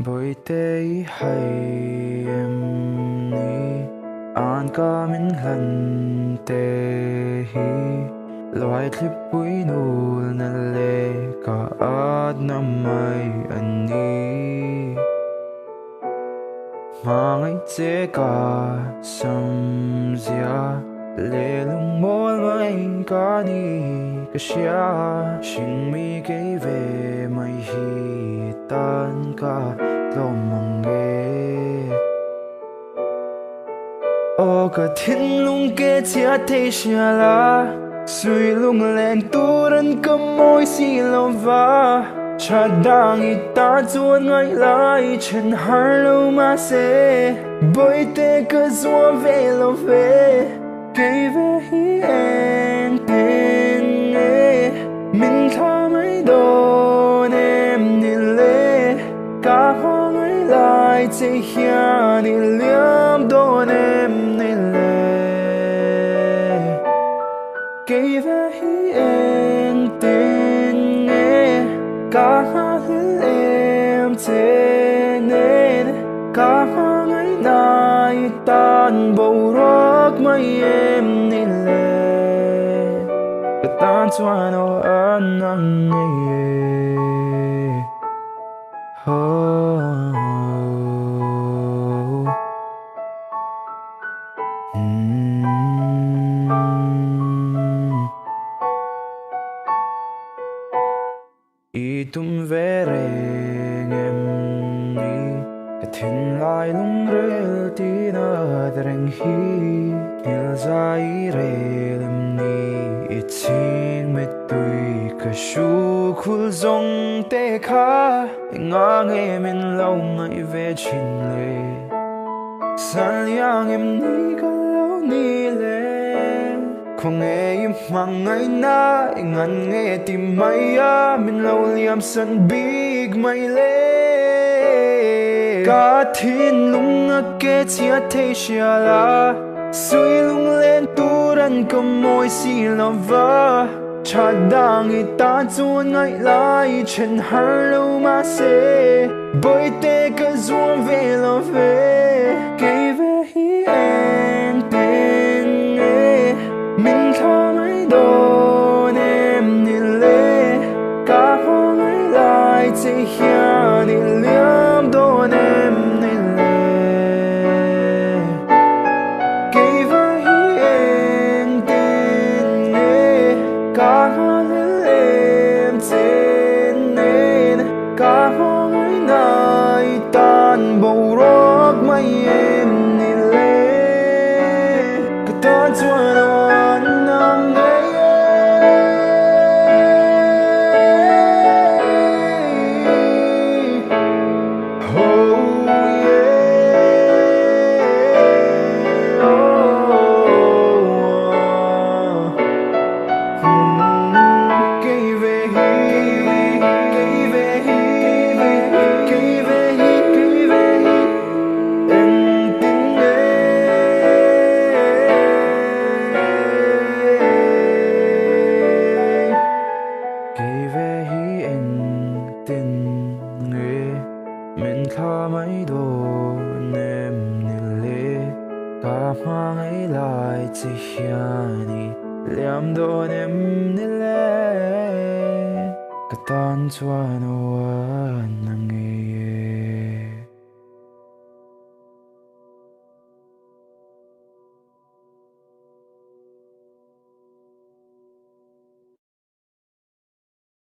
bởi thế hay em ni an ca min hlan te hi loài clip bụi nul na le ka at na mai ani mà ngày chế cả sầm zia lệ lung môi ngày cả ni cái xia xin mi cái về mai hi tan cả lo mong nghe ô cả thiên lung cái chia thế xia la suy lung lên tu rân cầm môi xì lo va cha đang ít ta chuan ngay lại chân har lâu mà sẽ bởi thế cứ xóa về lo về cây về hi em tên nghe mình tha mấy đôi em đi lệ cả hoa ngay lại chỉ hiền đi liếm đôi em đi lệ cây về hi em tên nghe cả hoa em thế nên cả hoa ngày nay tan bầu rắc mấy em đi lệ cái tan cho nó ăn năn nghe itum vereng em ni katin lai lung rel ti na dereng hi il zai rel em ni itin met tui ka shu khul zong te kha ngang em in lâu ngai ve chin le san yang em ni ka lâu ni le không nghe im mang ngày na ngăn nghe tìm mày à mình lâu liam sân big mày lê cả thiên lung ngắc kê chia thế xia la suy lung lên tu rân cầm môi xì lo va cha đang ít ta chuan ngay lại chân har lâu mà sẽ bởi thế cứ zuam về lo về cây về hi em tên nghe mình tha mấy đôi em đi lệ cả hoa ngày lại chỉ hiền đi liếm đôi em đi lệ cây với em tin nghe cả hoa em trên nên cả hoa ngày nay tan bầu rắc mấy em đi lệ cái tan cho nó mình tha mấy đồ em nè lệ cả hoa ngày lại chỉ hiền liam đồ em nè lệ cái tan cho nó nang nghe